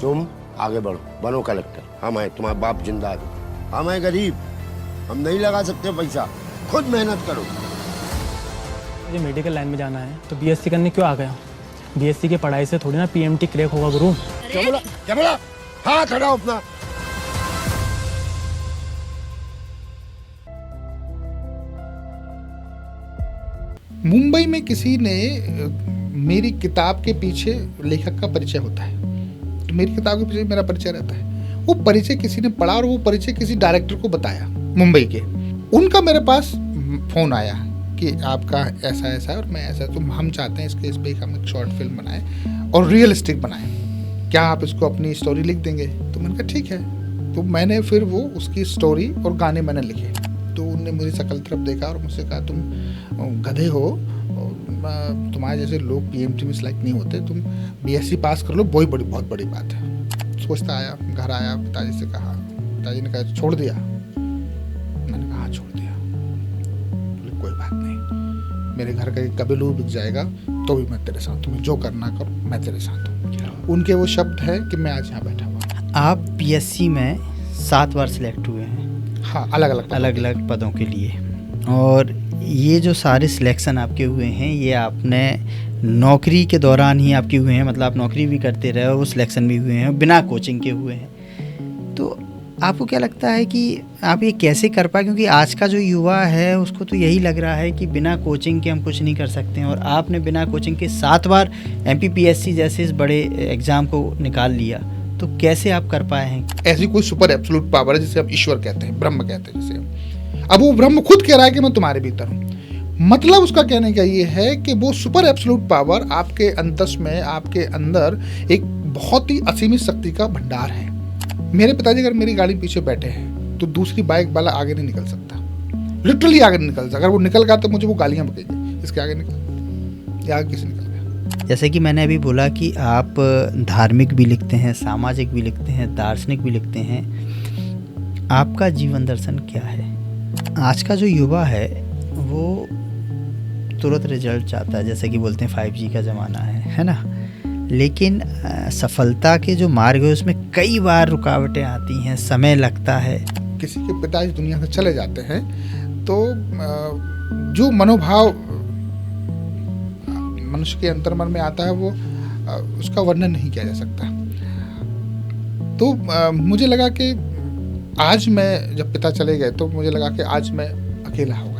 तुम आगे बढ़ो, बनो कलेक्टर। हम हैं, तुम्हारा बाप जिंदा है। हम हैं गरीब, हम नहीं लगा सकते पैसा, खुद मेहनत करो। मुझे मेडिकल लाइन में जाना है तो बीएससी करने क्यों आ गया? बीएससी की पढ़ाई से थोड़ी ना पीएमटी क्रैक होगा गुरु। क्या बोला? हाथ हटाओ अपना। मुंबई में किसी ने मेरी किताब के पीछे लेखक का परिचय होता है, तो मेरी किताब के पीछे मेरा परिचय रहता है। वो परिचय किसी ने पढ़ा और वो परिचय किसी डायरेक्टर को बताया मुंबई के। उनका मेरे पास फ़ोन आया कि आपका ऐसा ऐसा है और मैं ऐसा, तो हम चाहते हैं इसके इस पर हम एक शॉर्ट फिल्म बनाएं और रियलिस्टिक बनाएं, क्या आप इसको अपनी स्टोरी लिख देंगे? तो मैंने कहा ठीक है। तो मैंने फिर वो उसकी स्टोरी और गाने मैंने लिखे। तो उनने मेरी शकल तरफ देखा और मुझसे कहा तुम गधे हो, तुम्हारे जैसे लोग पीएमटी में सिलेक्ट नहीं होते, तुम बीएससी पास कर लो, बहुत बड़ी बात है। सोचता आया, घर आया, पिताजी से कहा, पिताजी ने कहा छोड़ दिया। मैंने कहा हाँ छोड़ दिया। बोले कोई बात नहीं, मेरे घर का कबीलू बिक जाएगा तो भी मैं तेरे साथ हूँ, जो करना कर मैं तेरे साथ हूँ। उनके वो शब्द है कि मैं आज यहाँ बैठा हुआ। आप पीएससी में 7 बार सिलेक्ट हुए हैं। हाँ, अलग अलग पदों के लिए। और ये जो सारे सिलेक्शन आपके हुए हैं ये आपने नौकरी के दौरान ही आपके हुए हैं, मतलब आप नौकरी भी करते रहे और वो सिलेक्शन भी हुए हैं, बिना कोचिंग के हुए हैं। तो आपको क्या लगता है कि आप ये कैसे कर पाए? क्योंकि आज का जो युवा है उसको तो यही लग रहा है कि बिना कोचिंग के हम कुछ नहीं कर सकते हैं, और आपने बिना कोचिंग के 7 बार एमपीपीएससी जैसे इस बड़े एग्ज़ाम को निकाल लिया, तो कैसे आप कर पाए हैं? ऐसी कोई सुपर एब्सोल्यूट पावर है जिसे हम ईश्वर कहते हैं, ब्रह्म कहते हैं जिसे। अब वो ब्रह्म खुद कह रहा है कि मैं तुम्हारे भीतर हूँ, मतलब उसका कहने का ये है कि वो सुपर एब्सोल्यूट पावर आपके अंतस में, आपके अंदर एक बहुत ही असीमित शक्ति का भंडार है। मेरे पिताजी अगर मेरी गाड़ी पीछे बैठे हैं तो दूसरी बाइक वाला आगे नहीं निकल सकता, लिटरली आगे नहीं निकल सकता। अगर वो निकल गया तो मुझे वो गालियाँ बकेगी, इसके आगे निकल, या आगे किसी निकल गया। जैसे कि मैंने अभी बोला कि आप धार्मिक भी लिखते हैं, सामाजिक भी लिखते हैं, दार्शनिक भी लिखते हैं। आपका जीवन दर्शन क्या है? आज का जो युवा है वो तुरंत रिजल्ट चाहता है, जैसे कि बोलते हैं 5G का ज़माना है ना। लेकिन सफलता के जो मार्ग है उसमें कई बार रुकावटें आती हैं, समय लगता है। किसी के पिता इस दुनिया से चले जाते हैं तो जो मनोभाव मनुष्य के अंतर्मन में आता है वो उसका वर्णन नहीं किया जा सकता। तो मुझे लगा कि आज मैं जब पिता चले गए तो मुझे लगा कि आज मैं अकेला हूँ।